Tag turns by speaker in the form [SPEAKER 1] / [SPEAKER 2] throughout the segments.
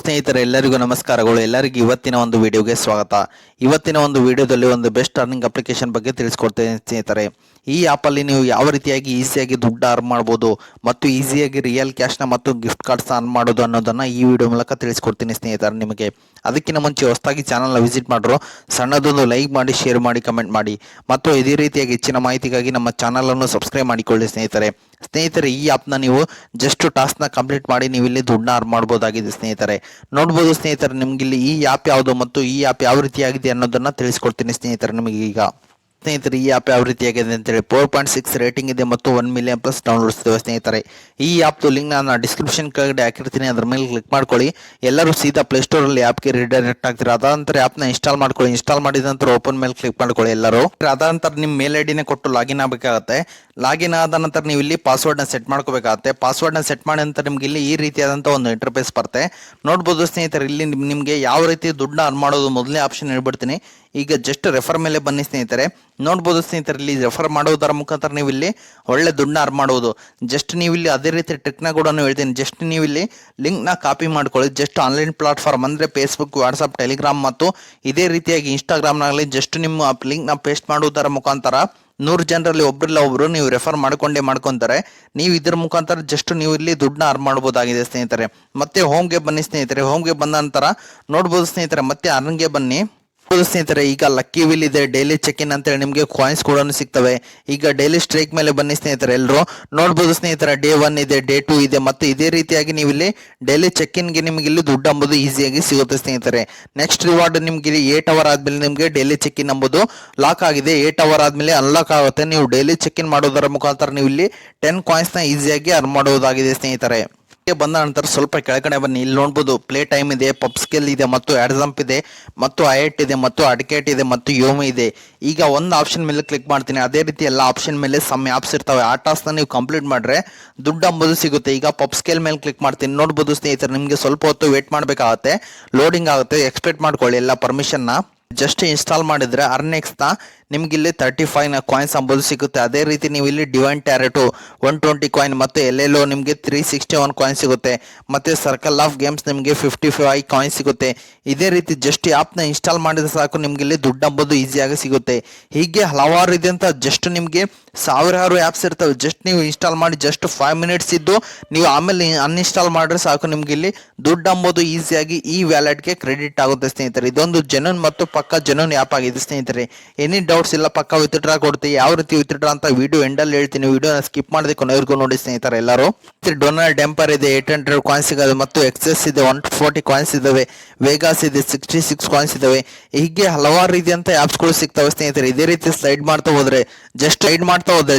[SPEAKER 1] ಸ್ನೇಹಿತರೆ ಎಲ್ಲರಿಗೂ ನಮಸ್ಕಾರಗಳು. ಎಲ್ಲರಿಗೂ ಇವತ್ತಿನ ಒಂದು ವಿಡಿಯೋಗೆ ಸ್ವಾಗತ. ಇವತ್ತಿನ ಒಂದು ವಿಡಿಯೋದಲ್ಲಿ ಒಂದು ಬೆಸ್ಟ್ ಅರ್ನಿಂಗ್ ಅಪ್ಲಿಕೇಶನ್ ಬಗ್ಗೆ ತಿಳಿಸ್ಕೊಡ್ತೇನೆ ಸ್ನೇಹಿತರೆ. ಈ ಆ್ಯಪಲ್ಲಿ ನೀವು ಯಾವ ರೀತಿಯಾಗಿ ಈಸಿಯಾಗಿ ದುಡ್ಡು ಅರ್ನ್ ಮಾಡ್ಬೋದು ಮತ್ತು ಈಸಿಯಾಗಿ ರಿಯಲ್ ಕ್ಯಾಶ್ನ ಮತ್ತು ಗಿಫ್ಟ್ ಕಾರ್ಡ್ಸ್ ಅರ್ನ್ ಮಾಡೋದು ಅನ್ನೋದನ್ನು ಈ ವಿಡಿಯೋ ಮೂಲಕ ತಿಳಿಸ್ಕೊಡ್ತೀನಿ ಸ್ನೇಹಿತರೆ ನಿಮಗೆ. ಅದಕ್ಕಿಂತ ಮುಂಚೆ ಹೊಸದಾಗಿ ಚಾನಲ್ನ ವಿಸಿಟ್ ಮಾಡಿದ್ರು ಸಣ್ಣದೊಂದು ಲೈಕ್ ಮಾಡಿ, ಶೇರ್ ಮಾಡಿ, ಕಮೆಂಟ್ ಮಾಡಿ ಮತ್ತು ಇದೇ ರೀತಿಯಾಗಿ ಹೆಚ್ಚಿನ ಮಾಹಿತಿಗಾಗಿ ನಮ್ಮ ಚಾನಲನ್ನು ಸಬ್ಸ್ಕ್ರೈಬ್ ಮಾಡಿಕೊಳ್ಳಿ ಸ್ನೇಹಿತರೆ. ಈ ಆ್ಯಪ್ನ ನೀವು ಜಸ್ಟ್ ಟಾಸ್ಕ್ನ ಕಂಪ್ಲೀಟ್ ಮಾಡಿ ನೀವು ಇಲ್ಲಿ ದುಡ್ಡನ್ನ ಅರ್ನ್ ಮಾಡ್ಬೋದಾಗಿದೆ ಸ್ನೇಹಿತರೆ. ನೋಡ್ಬೋದು ಸ್ನೇಹಿತರೆ, ನಿಮ್ಗಿಲ್ಲಿ ಈ ಆ್ಯಪ್ ಯಾವುದು ಮತ್ತು ಈ ಆ್ಯಪ್ ಯಾವ ರೀತಿಯಾಗಿದೆ ಅನ್ನೋದನ್ನು ತಿಳಿಸ್ಕೊಡ್ತೀನಿ ಸ್ನೇಹಿತರೆ ನಿಮಗೆ. ಈಗ ಸ್ನೇಹಿತರೆ, ಈ ಆ್ಯಪ್ ಯಾವ ರೀತಿಯಾಗಿದೆ ಅಂತೇಳಿ 4.6 ರೇಟಿಂಗ್ ಇದೆ ಮತ್ತು 1 ಮಿಲಿಯನ್ ಪ್ಲಸ್ ಡೌನ್ಲೋಡ್ಸ್ ಇವೆ ಸ್ನೇಹಿತರೆ. ಈ ಆ್ಯಪ್ದು ಲಿಂಕ್ ನಾನು ಡಿಸ್ಕ್ರಿಪ್ಷನ್ ಕೆಳಗಡೆ ಹಾಕಿರ್ತೀನಿ, ಅದ್ರ ಮೇಲೆ ಕ್ಲಿಕ್ ಮಾಡ್ಕೊಳ್ಳಿ. ಎಲ್ಲರೂ ಸೀದಾ ಪ್ಲೇಸ್ಟೋರಲ್ಲಿ ಆ್ಯಪ್ಗೆ ರಿಡೈರೆಕ್ಟ್ ಆಗ್ತೀರಾ. ಅದಾನಂತರ ಆ್ಯಪ್ನ ಇನ್ಸ್ಟಾಲ್ ಮಾಡ್ಕೊಳ್ಳಿ. ಇನ್ಸ್ಟಾಲ್ ಮಾಡಿದ ನಂತರ ಓಪನ್ ಮೇಲೆ ಕ್ಲಿಕ್ ಮಾಡ್ಕೊಳ್ಳಿ ಎಲ್ಲರೂ. ಅದಾನಂತರ ನಿಮ್ಮ ಮೇಲ್ ಐಡಿನೇ ಕೊಟ್ಟು ಲಾಗಿನ್ ಆಗಬೇಕಾಗತ್ತೆ. ಲಾಗಿನ್ ಆದ ನಂತರ ನೀವು ಇಲ್ಲಿ ಪಾಸ್ವರ್ಡ್ನ ಸೆಟ್ ಮಾಡ್ಕೋಬೇಕಾಗತ್ತೆ. ಪಾಸ್ವರ್ಡ್ನ ಸೆಟ್ ಮಾಡಿದ ನಂತರ ನಿಮ್ಗೆ ಇಲ್ಲಿ ಈ ರೀತಿಯಾದಂಥ ಒಂದು ಇಂಟರ್ಫೇಸ್ ಬರುತ್ತೆ. ನೋಡ್ಬೋದು ಸ್ನೇಹಿತರೆ, ಇಲ್ಲಿ ನಿಮಗೆ ಯಾವ ರೀತಿ ದುಡ್ಡನ್ನ ಅರ್ನ್ ಮಾಡೋದು ಮೊದಲನೇ ಆಪ್ಷನ್ ಹೇಳ್ಬಿಡ್ತೀನಿ. ಈಗ ಜಸ್ಟ್ ರೆಫರ್ ಮೇಲೆ ಬನ್ನಿ ಸ್ನೇಹಿತರೆ. ನೋಡ್ಬೋದು ಸ್ನೇಹಿತರೆ, ಇಲ್ಲಿ ರೆಫರ್ ಮಾಡೋದರ ಮುಖಾಂತರ ನೀವು ಇಲ್ಲಿ ಒಳ್ಳೆ ದುಡ್ಡನ್ನ ಅರ್ನ್ ಮಾಡುವುದು. ಜಸ್ಟ್ ನೀವು ಇಲ್ಲಿ ಅದೇ ರೀತಿ ಟ್ರಿಕ್ನ ಕೂಡ ಹೇಳ್ತೀನಿ. ಜಸ್ಟ್ ನೀವು ಇಲ್ಲಿ ಲಿಂಕ್ನ ಕಾಪಿ ಮಾಡ್ಕೊಳ್ಳಿ. ಜಸ್ಟ್ ಆನ್ಲೈನ್ ಪ್ಲಾಟ್ಫಾರ್ಮ್ ಅಂದರೆ ಫೇಸ್ಬುಕ್, ವಾಟ್ಸಪ್, ಟೆಲಿಗ್ರಾಮ್ ಮತ್ತು ಇದೇ ರೀತಿಯಾಗಿ ಇನ್ಸ್ಟಾಗ್ರಾಮ್ನಾಗಲಿ ಜಸ್ಟ್ ನಿಮ್ಮ ಲಿಂಕ್ನ ಪೇಸ್ಟ್ ಮಾಡುವುದರ ಮುಖಾಂತರ 100 ಜನರಲ್ಲಿ ಒಬ್ಬರಿಲ್ಲ ಒಬ್ಬರು ನೀವು ರೆಫರ್ ಮಾಡ್ಕೊಂತಾರೆ. ನೀವು ಇದ್ರ ಮುಖಾಂತರ ಜಸ್ಟ್ ನೀವು ಇಲ್ಲಿ ದುಡ್ಡನ್ನ ಅರ್ನ್ ಮಾಡ್ಬೋದಾಗಿದೆ ಸ್ನೇಹಿತರೆ. ಮತ್ತೆ ಹೋಮ್ಗೆ ಬನ್ನಿ ಸ್ನೇಹಿತರೆ. ಹೋಮ್ಗೆ ಬಂದ ನಂತರ ನೋಡ್ಬೋದು ಸ್ನೇಹಿತರೆ, ಮತ್ತೆ ಅರ್ನ್ಗೆ ಬನ್ನಿ. ಸ್ನೇಹಿತರೆ, ಈಗ ಲಕ್ಕಿ ವಿಲ್ ಇದೆ, ಡೈಲಿ ಚೆಕ್ ಇನ್ ಅಂತೇಳಿ ನಿಮಗೆ ಕಾಯಿನ್ಸ್ ಕೂಡ ಸಿಗ್ತವೆ. ಈಗ ಡೈಲಿ ಸ್ಟ್ರೈಕ್ ಮೇಲೆ ಬನ್ನಿ ಸ್ನೇಹಿತರೆ ಎಲ್ಲರೂ. ನೋಡ್ಬೋದು ಸ್ನೇಹಿತರೆ, ಡೇ 1 ಇದೆ, ಡೇ 2 ಇದೆ ಮತ್ತು ಇದೇ ರೀತಿಯಾಗಿ ನೀವು ಇಲ್ಲಿ ಡೈಲಿ ಚೆಕ್ ಇನ್ಗೆ ನಿಮಗೆ ಇಲ್ಲಿ ದುಡ್ಡು ಅಂಬುದು ಈಸಿಯಾಗಿ ಸಿಗುತ್ತೆ ಸ್ನೇಹಿತರೆ. ನೆಕ್ಸ್ಟ್ ರಿವಾರ್ಡ್ ನಿಮ್ಗೆ ಇಲ್ಲಿ 8 ಅವರ್ ಆದ್ಮೇಲೆ ನಿಮಗೆ ಡೈಲಿ ಚೆಕ್ ಇನ್ ಅಂಬುದು ಲಾಕ್ ಆಗಿದೆ. 8 ಅವರ್ ಆದ್ಮೇಲೆ ಅನ್ಲಾಕ್ ಆಗುತ್ತೆ. ನೀವು ಡೈಲಿ ಚೆಕ್ ಇನ್ ಮಾಡೋದರ ಮುಖಾಂತರ ನೀವು ಇಲ್ಲಿ 10 ಕಾಯಿನ್ಸ್ನ ಈಸಿಯಾಗಿ ಅರ್ನ್ ಮಾಡೋದಾಗಿದೆ ಸ್ನೇಹಿತರೆ. ಬಂದ ನಂತರ ಸ್ವಲ್ಪ ಕೆಳಗಡೆ ಬನ್ನಿ. ಇಲ್ಲಿ ನೋಡ್ಬೋದು ಪ್ಲೇ ಟೈಮ್ ಇದೆ, ಪಬ್ ಸ್ಕಿಲ್ ಇದೆ ಮತ್ತು ಆಡ್ಜಂಪ್ ಇದೆ ಮತ್ತು ಐಟ್ ಇದೆ ಮತ್ತು ಅಡಿಕೇಟ್ ಇದೆ ಮತ್ತು ಯೋಮಿ ಇದೆ. ಈಗ ಒಂದು ಆಪ್ಷನ್ ಮೇಲೆ ಕ್ಲಿಕ್ ಮಾಡ್ತೀನಿ. ಅದೇ ರೀತಿ ಎಲ್ಲ ಆಪ್ಷನ್ ಮೇಲೆ ಸಮ್ ಆಪ್ಸ್ ಇರ್ತವೆ. ಆ ಟಾಸ್ಕ್ನ ನೀವು ಕಂಪ್ಲೀಟ್ ಮಾಡ್ರೆ ದುಡ್ಡು ಅಂಬುದು ಸಿಗುತ್ತೆ. ಈಗ ಪಬ್ ಸ್ಕೇಲ್ ಮೇಲೆ ಕ್ಲಿಕ್ ಮಾಡ್ತೀನಿ. ನೋಡ್ಬೋದು ಸ್ನೇಹಿತರೆ, ನಿಮಗೆ ಸ್ವಲ್ಪ ಹೊತ್ತು ವೇಟ್ ಮಾಡಬೇಕಾಗುತ್ತೆ, ಲೋಡಿಂಗ್ ಆಗುತ್ತೆ. ಎಕ್ಸ್ಪೆಕ್ಟ್ ಮಾಡ್ಕೊಳ್ಳಿ ಎಲ್ಲ ಪರ್ಮಿಷನ್ನ. ಜಸ್ಟ್ ಇನ್ಸ್ಟಾಲ್ ಮಾಡಿದ್ರೆ ಅರ್ನೆಕ್ಸ್ನ ನಿಮ್ಗೆ ಇಲ್ಲಿ 35 ಕಾಯಿನ್ಸ್ ಅಂಬೋದು ಸಿಗುತ್ತೆ. ಅದೇ ರೀತಿ ನೀವು ಇಲ್ಲಿ ಡಿವೈನ್ ಟ್ಯಾರೆಟು 120 ಕಾಯಿನ್ ಮತ್ತು ಎಲ್ಲೆಲ್ಲೋ ನಿಮಗೆ 361 ಕಾಯಿನ್ ಸಿಗುತ್ತೆ. ಮತ್ತು ಸರ್ಕಲ್ ಆಫ್ ಗೇಮ್ಸ್ ನಿಮಗೆ 55 ಕಾಯಿನ್ ಸಿಗುತ್ತೆ. ಇದೇ ರೀತಿ ಜಸ್ಟ್ ಆ್ಯಪ್ನ ಇನ್ಸ್ಟಾಲ್ ಮಾಡಿದ್ರೆ ಸಾಕು ನಿಮ್ಗೆ ಇಲ್ಲಿ ದುಡ್ಡು ಅಂಬೋದು ಈಸಿಯಾಗಿ ಸಿಗುತ್ತೆ. ಹೀಗೆ ಹಲವಾರು ಇದೆ ಅಂತ ಜಸ್ಟ್ ನಿಮಗೆ ಸಾವಿರಾರು ಆ್ಯಪ್ಸ್ ಇರ್ತವೆ. ಜಸ್ಟ್ ನೀವು ಇನ್ಸ್ಟಾಲ್ ಮಾಡಿ ಜಸ್ಟ್ 5 ಮಿನಿಟ್ಸ್ ಇದ್ದು ನೀವು ಆಮೇಲೆ ಅನ್ಇನ್ಸ್ಟಾಲ್ ಮಾಡಿದ್ರೆ ಸಾಕು ನಿಮ್ಗೆ ಇಲ್ಲಿ ದುಡ್ಡು ಅಂಬೋದು ಈಸಿಯಾಗಿ ಈ ವ್ಯಾಲೆಟ್ಗೆ ಕ್ರೆಡಿಟ್ ಆಗುತ್ತೆ ಸ್ನೇಹಿತರೆ. ಇದೊಂದು ಜೆನ್ಯೂನ್ ಮತ್ತು ಪಕ್ಕ ಜೆನ್ಯೂನ್ ಆ್ಯಪ್ ಆಗಿದೆ ಸ್ನೇಹಿತರೆ. ಎನಿ ಡೌಟ್ಸ್ ಇಲ್ಲ, ಪಕ್ಕ ವಿತ್ಡ್ರಾ ಕೊಡ್ತೀವಿ. ಯಾವ ರೀತಿ ವಿತ್ಡ್ರಾ ಅಂತ ವಿಡಿಯೋ ಎಂಡಲ್ಲಿ ಹೇಳ್ತೀನಿ. ವಿಡಿಯೋನ ಸ್ಕಿಪ್ ಮಾಡದೆ ಕೊನೆವರೆಗೂ ನೋಡಿ ಸ್ನೇಹಿತರೆ ಎಲ್ಲರೂ. ಡೊನಾಲ್ಡ್ ಟೆಂಪರ್ ಇದೆ, 800 ಕಾಯಿನ್ಸ್ ಸಿಗೋದು ಮತ್ತು ಎಕ್ಸೆಸ್ ಇದೆ, 140 ಕಾಯಿನ್ಸ್ ಇದಾವೆ. ವೇಗಾಸ್ ಇದೆ, 66 ಕಾಯಿನ್ಸ್ ಇದಾವೆ. ಹೀಗೆ ಹಲವಾರು ರೀತಿಯಂತ ಆ್ಯಪ್ಸ್ಗಳು ಸಿಗ್ತವೆ ಸ್ನೇಹಿತರೆ. ಇದೇ ರೀತಿ ಸ್ಲೈಡ್ ಮಾಡ್ತಾ ಹೋದ್ರೆ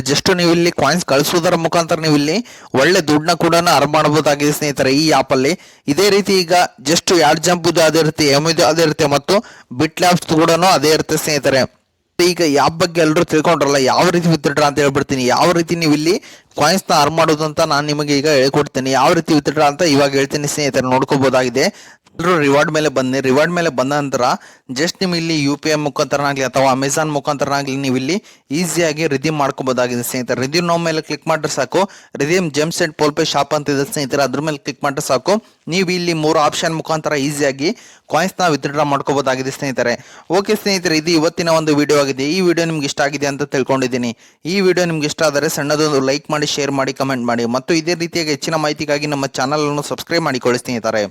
[SPEAKER 1] ಜಸ್ಟ್ ನೀವು ಇಲ್ಲಿ ಕಾಯಿನ್ಸ್ ಕಳಿಸೋದರ ಮುಖಾಂತರ ನೀವು ಇಲ್ಲಿ ಒಳ್ಳೆ ದುಡ್ಡನ್ನ ಕೂಡ ಅರ್ನ್ ಮಾಡಬಹುದಾಗಿದೆ ಸ್ನೇಹಿತರೆ ಈ ಆ್ಯಪಲ್ಲಿ. ಇದೇ ರೀತಿ ಈಗ ಜಸ್ಟ್ ಯಾಡ್ ಜಂಪ್ ಅದೇ ಇರುತ್ತೆ, ಎಮಿದು ಅದೇ ಇರುತ್ತೆ ಮತ್ತು ಬಿಟ್ ಲ್ಯಾಬ್ಸ್ ಕೂಡ ಅದೇ ಇರುತ್ತೆ ಸ್ನೇಹಿತರೆ. ಈಗ ಆ್ಯಪ್ ಬಗ್ಗೆ ಎಲ್ಲರೂ ತಿಳ್ಕೊಂಡ್ರಲ್ಲ, ಯಾವ ರೀತಿ ವಿತ್ಡ್ರಾ ಅಂತ ಹೇಳ್ಬಿಡ್ತೀನಿ. ಯಾವ ರೀತಿ ನೀವು ಇಲ್ಲಿ ಕಾಯಿನ್ಸ್ನ ಅರ್ನ್ ಮಾಡೋದು ಅಂತ ನಾನು ನಿಮಗೆ ಈಗ ಹೇಳ್ಕೊಡ್ತೀನಿ. ಯಾವ ರೀತಿ ವಿತ್ಡ್ರಾ ಅಂತ ಇವಾಗ ಹೇಳ್ತೀನಿ ಸ್ನೇಹಿತರೆ, ನೋಡ್ಕೋಬಹುದಾಗಿದೆ. ಎಲ್ಲರೂ ರಿವಾರ್ಡ್ ಮೇಲೆ ಬನ್ನಿ. ರಿವಾರ್ಡ್ ಮೇಲೆ ಬಂದ ನಂತರ ಜಸ್ಟ್ ನೀವು ಇಲ್ಲಿ UPI ಮುಖಾಂತರನಾಗಲಿ ಅಥವಾ ಅಮೆಝಾನ್ ಮುಖಾಂತರನಾಗಲಿ ನೀವು ಇಲ್ಲಿ ಈಸಿಯಾಗಿ ರಿಡೀಮ್ ಮಾಡ್ಕೋಬಹುದಾಗಿದೆ ಸ್ನೇಹಿತರೆ. ರಿಡೀಮ್ ನೋ ಮೇಲೆ ಕ್ಲಿಕ್ ಮಾಡಿದ್ರೆ ಸಾಕು. ರಿಡೀಮ್ ಜೆಮ್ಸ್ ಅಂಡ್ ಪೋಲ್ಪೇ ಶಾಪ್ ಅಂತ ಇದೆ ಸ್ನೇಹಿತರೆ, ಅದ್ರ ಮೇಲೆ ಕ್ಲಿಕ್ ಮಾಡಿದ್ರೆ ಸಾಕು. ನೀವು ಇಲ್ಲಿ 3 ಆಪ್ಷನ್ ಮುಖಾಂತರ ಈಸಿಯಾಗಿ ಕಾಯಿನ್ಸ್ನ ವಿತ್ಡ್ರಾ ಮಾಡ್ಕೋಬಹುದಾಗಿದೆ ಸ್ನೇಹಿತರೆ. ಓಕೆ ಸ್ನೇಹಿತರೆ, ಇದು ಇವತ್ತಿನ ಒಂದು ವಿಡಿಯೋ ಆಗಿದೆ. ಈ ವಿಡಿಯೋ ನಿಮ್ಗೆ ಇಷ್ಟ ಆಗಿದೆ ಅಂತ ತಿಳ್ಕೊಂಡಿದ್ದೀನಿ. ಈ ವಿಡಿಯೋ ನಿಮ್ಗೆ ಇಷ್ಟ ಆದರೆ ಸಣ್ಣದೊಂದು ಲೈಕ್ ಮಾಡಿ, ಶೇರ್ ಮಾಡಿ, ಕಮೆಂಟ್ ಮಾಡಿ ಮತ್ತು ಇದೇ ರೀತಿಯಾಗಿ ಹೆಚ್ಚಿನ ಮಾಹಿತಿಗಾಗಿ ನಮ್ಮ ಚಾನಲ್ ಅನ್ನು ಸಬ್ಸ್ಕ್ರೈಬ್ ಮಾಡಿಕೊಳ್ಳಿ ಸ್ನೇಹಿತರೆ.